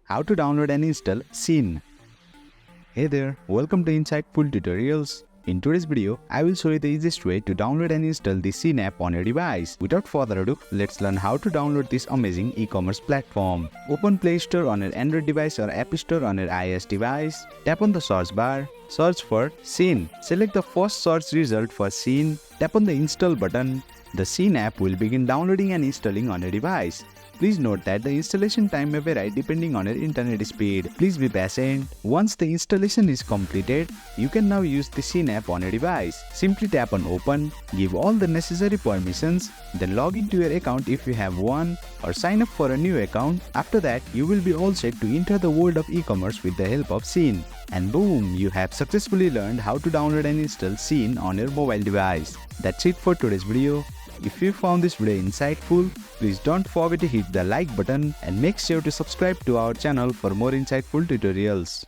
how to download and install Shein. Hey there, welcome to Insightful Tutorials. In today's video, I will show you the easiest way to download and install the Shein app on your device. Without further ado, let's learn how to download this amazing e-commerce platform. Open Play Store on your Android device or App Store on your iOS device. Tap on the search bar. Search for Shein. Select the first search result for Shein. Tap on the install button. The Shein app will begin downloading and installing on your device. Please note that the installation time may vary depending on your internet speed. Please be patient. Once the installation is completed, you can now use the Shein app on your device. Simply tap on Open, give all the necessary permissions, then log into your account if you have one, or sign up for a new account. After that, you will be all set to enter the world of e-commerce with the help of Shein. And boom, you have successfully learned how to download and install Shein on your mobile device. That's it for today's video. If you found this video insightful, please don't forget to hit the like button and make sure to subscribe to our channel for more insightful tutorials.